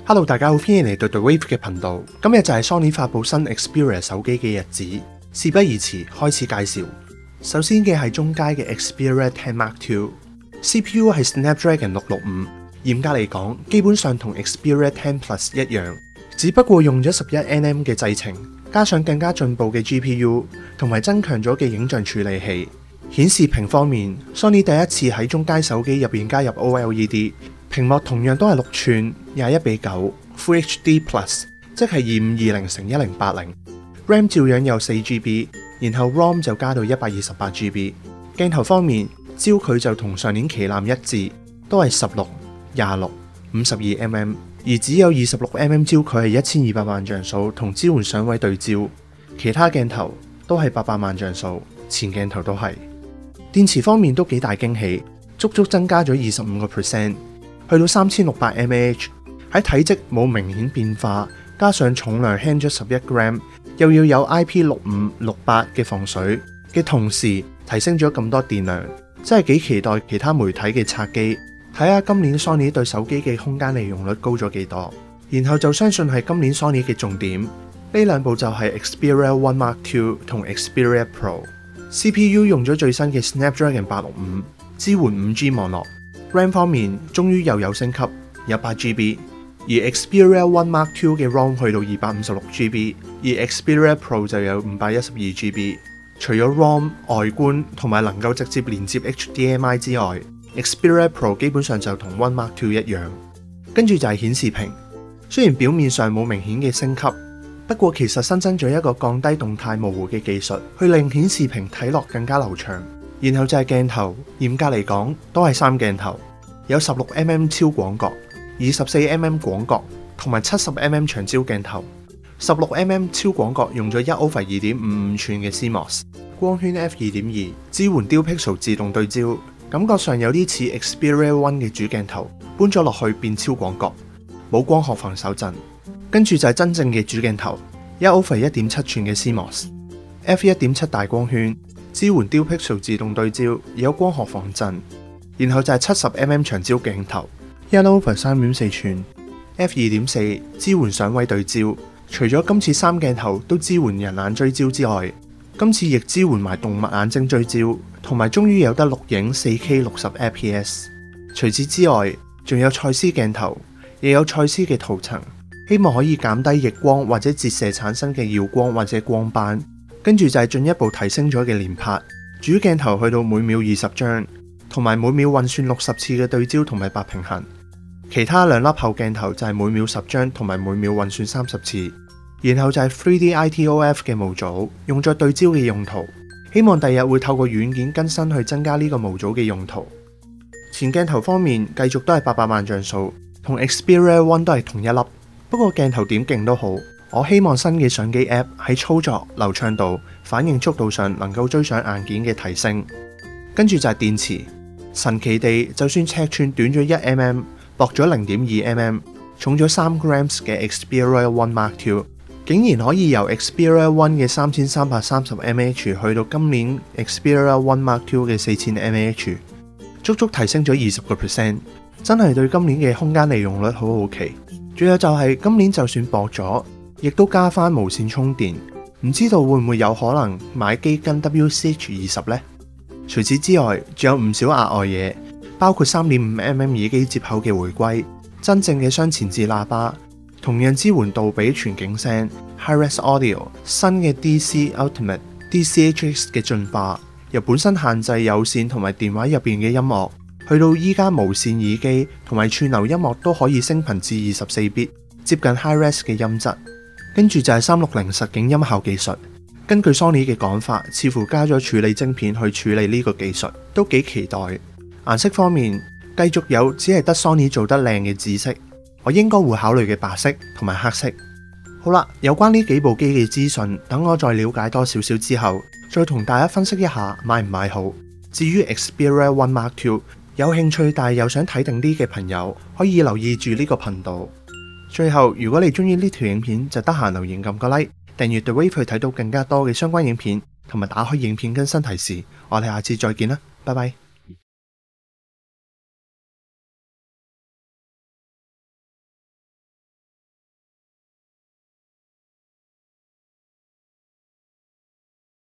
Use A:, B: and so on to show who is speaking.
A: Hello， 大家好，歡迎嚟到 The Wave 嘅頻道。今日就係 Sony 發布新 Xperia 手機嘅日子，事不宜遲，開始介紹。首先嘅係中階嘅 Xperia 10 Mark II，CPU 係 Snapdragon 665，嚴格嚟講，基本上同 Xperia 10 Plus 一樣，只不過用咗11nm 嘅製程，加上更加進步嘅 GPU， 同埋增強咗嘅影像處理器。顯示屏方面 ，Sony 第一次喺中階手機入邊加入 OLED， 屏幕同樣都係6寸21:9 Full HD Plus， 即係2520×1080。RAM 照樣有4GB， 然後 ROM 就加到128GB。鏡頭方面，焦距就同上年旗艦一致，都係16、26、52mm， 而只有26mm 焦距係1200萬像素，同支援上位對焦。其他鏡頭都係800萬像素，前鏡頭都係。電池方面都幾大驚喜，足足增加咗25%，去到3600mAh。喺體積冇明顯變化，加上重量輕咗11g，又要有 IP65、68嘅防水嘅同時，提升咗咁多電量，真係幾期待其他媒體嘅拆機，睇下今年 Sony 對手機嘅空間利用率高咗幾多。然後就相信係今年 Sony 嘅重點，呢兩部就係 Xperia 1 Mark II 同 Xperia Pro。CPU 用咗最新嘅 Snapdragon 865，支援 5G 網絡。RAM 方面終於又有升級，有8GB， 而 Xperia 1 Mark II 嘅 ROM 去到256GB， 而 Xperia Pro 就有512GB。除咗 ROM 外觀同埋能夠直接連接 HDMI 之外， Xperia Pro 基本上就同1 Mark II 一樣。跟住就係顯示屏，雖然表面上冇明顯嘅升級，不過其實新增咗一個降低動態模糊嘅技術，去令顯示屏睇落更加流暢。然後就係鏡頭，嚴格嚟講都係3鏡頭，有 16mm 超廣角、24mm 廣角同埋 70mm 長焦鏡頭。16mm 超廣角用咗1/2.55寸嘅 CMOS 光圈 f2.2， 支援 Dual Pixel 自動對焦，感覺上有啲似 Xperia One 嘅主鏡頭搬咗落去變超廣角，冇光學防手震。跟住就係真正嘅主鏡頭，1/1.7寸嘅 CMOS f1.7 大光圈，支援 Dual Pixel 自動對焦，有光學防震。然後就係 70mm 長焦鏡頭，1/3.4寸 f2.4， 支援上位對焦。除咗今次3鏡頭都支援人眼追焦之外，今次亦支援埋動物眼睛追焦，同埋終於有得錄影 4K 60fps。除此之外，仲有蔡司鏡頭，亦有蔡司嘅圖層，希望可以減低逆光或者折射產生嘅耀光或者光斑。跟住就係進一步提升咗嘅連拍，主鏡頭去到每秒20張，同埋每秒運算60次嘅對焦同埋白平衡。其他2粒後鏡頭就係每秒10張同埋每秒運算30次。然後就係 3D ITOF 嘅模組，用作對焦嘅用途。希望第日會透過軟件更新去增加呢個模組嘅用途。前鏡頭方面繼續都係800萬像素，同 Xperia One 都係同一粒。不過鏡頭點勁都好，我希望新嘅相機 App 喺操作、流暢度、反應速度上能夠追上硬件嘅提升。跟住就係電池，神奇地就算尺寸短咗1mm， 薄咗0.2mm， 重咗3g嘅 Xperia One Mark II， 竟然可以由 Xperia One 嘅3330mAh 去到今年 Xperia One Mark II 嘅4000mAh， 足足提升咗20%，真係對今年嘅空間利用率好好奇。仲有就係今年就算薄咗，亦都加返無線充電，唔知道會唔會有可能買機跟 WCH20 呢？除此之外，仲有唔少額外嘢，包括 3.5mm 耳機接口嘅回歸，真正嘅雙前置喇叭，同樣支援杜比全景聲 Hi-Res Audio， 新嘅 DC Ultimate DCHX 嘅進化，由本身限制有線同埋電話入邊嘅音樂，去到依家無線耳機同埋串流音樂都可以升頻至24bit， 接近 Hi-Res 嘅音質。跟住就係360實景音效技術，根據 Sony 嘅講法，似乎加咗處理晶片去處理呢個技術，都幾期待。顏色方面繼續有只係得 Sony 做得靚嘅紫色，我應該會考慮嘅白色同埋黑色。好啦，有關呢幾部機嘅資訊，等我再了解多少少之後，再同大家分析一下買唔買好。至於 Xperia One Mark II， 有興趣但係又想睇定啲嘅朋友，可以留意住呢個頻道。最後，如果你中意呢條影片，就得閒留言撳個 like， 訂閱 The Wave 去睇到更加多嘅相關影片，同埋打開影片更新提示。我哋下次再見啦，拜拜。